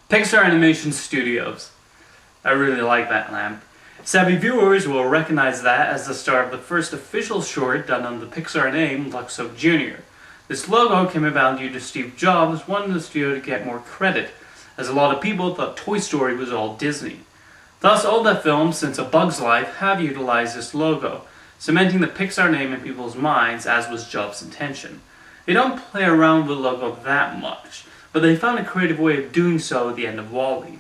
Pixar Animation Studios. I really like that lamp. Savvy viewers will recognize that as the start of the first official short done under the Pixar name Luxo Jr. This logo came about due to Steve Jobs wanting the studio to get more credit, as a lot of people thought Toy Story was all Disney. Thus, all the films since A Bug's Life have utilized this logo, cementing the Pixar name in people's minds, as was Jobs' intention. They don't play around with the logo that much, but they found a creative way of doing so at the end of Wall-E.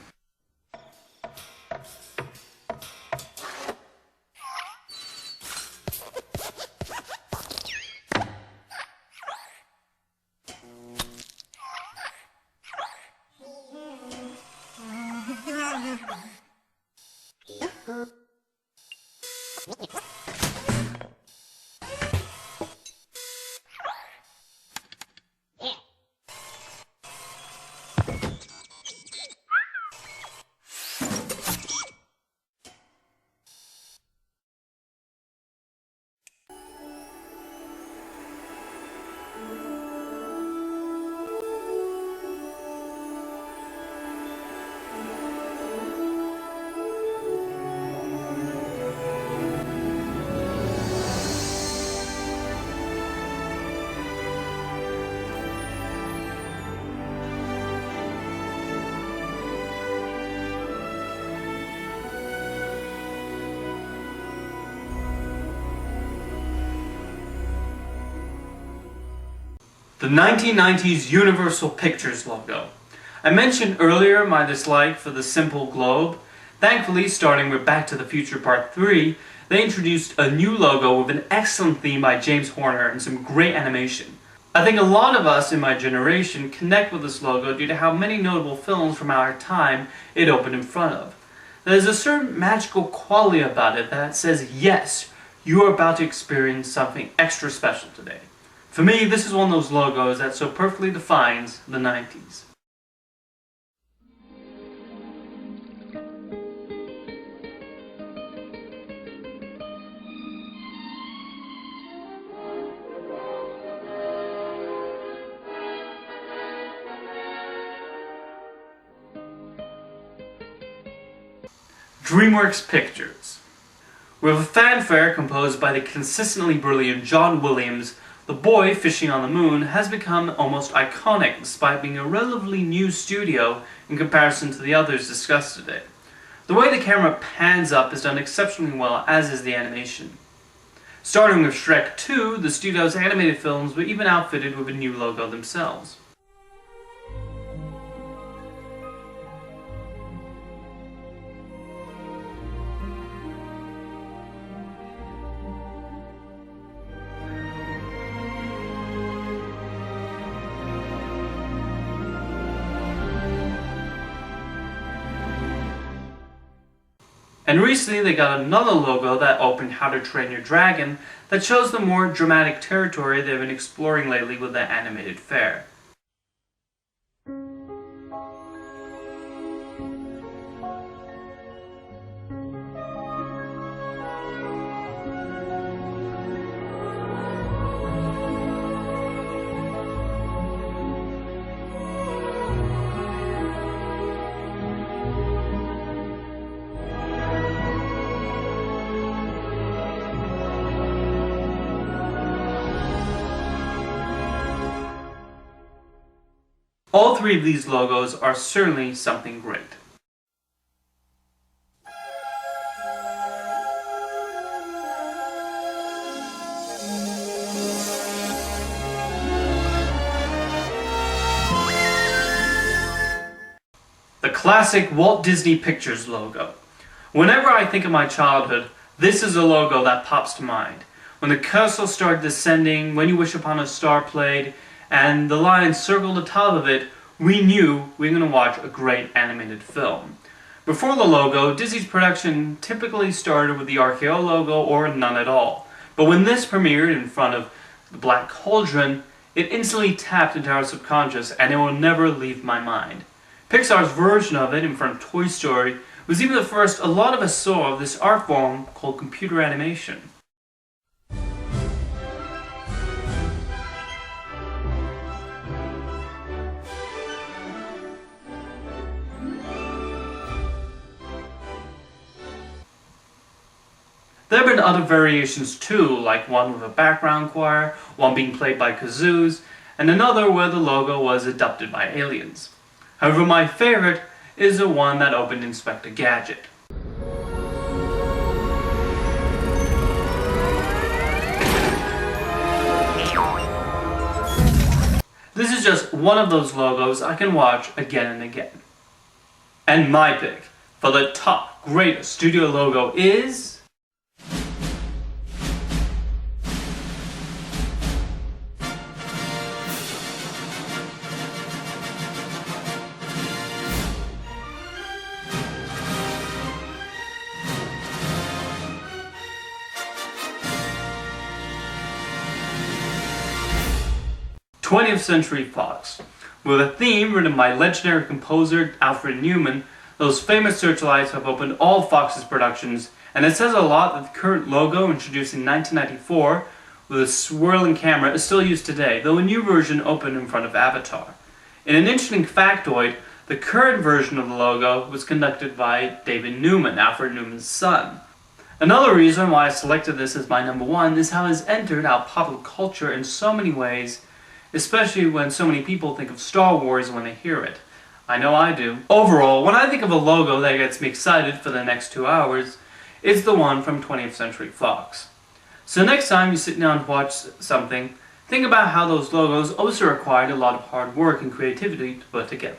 The 1990s Universal Pictures logo. I mentioned earlier my dislike for the simple globe. Thankfully, starting with Back to the Future Part 3, they introduced a new logo with an excellent theme by James Horner and some great animation. I think a lot of us in my generation connect with this logo due to how many notable films from our time it opened in front of. There's a certain magical quality about it that says, yes, you are about to experience something extra special today. For me, this is one of those logos that so perfectly defines the 90s. Dreamworks Pictures. With a fanfare composed by the consistently brilliant John Williams, The Boy Fishing on the Moon has become almost iconic despite being a relatively new studio in comparison to the others discussed today. The way the camera pans up is done exceptionally well, as is the animation. Starting with Shrek 2, the studio's animated films were even outfitted with a new logo themselves. And recently they got another logo that opened How to Train Your Dragon that shows the more dramatic territory they've been exploring lately with their animated fare. All three of these logos are certainly something great. The classic Walt Disney Pictures logo. Whenever I think of my childhood, this is a logo that pops to mind. When the cursor started descending, When You Wish Upon a Star played, and the line circled the top of it, we knew we were going to watch a great animated film. Before the logo, Disney's production typically started with the RKO logo or none at all. But when this premiered in front of the Black Cauldron, it instantly tapped into our subconscious and it will never leave my mind. Pixar's version of it in front of Toy Story was even the first a lot of us saw of this art form called computer animation. There have been other variations too, like one with a background choir, one being played by kazoos, and another where the logo was adopted by aliens. However, my favorite is the one that opened Inspector Gadget. This is just one of those logos I can watch again and again. And my pick for the top greatest studio logo is... 20th Century-Fox. With a theme written by legendary composer Alfred Newman, those famous searchlights have opened all Fox's productions, and it says a lot that the current logo, introduced in 1994 with a swirling camera, is still used today, though a new version opened in front of Avatar. In an interesting factoid, the current version of the logo was conducted by David Newman, Alfred Newman's son. Another reason why I selected this as my number one is how it has entered our popular culture in so many ways, especially when so many people think of Star Wars when they hear it. I know I do. Overall, when I think of a logo that gets me excited for the next 2 hours, it's the one from 20th Century-Fox. So next time you sit down to watch something, think about how those logos also required a lot of hard work and creativity to put together.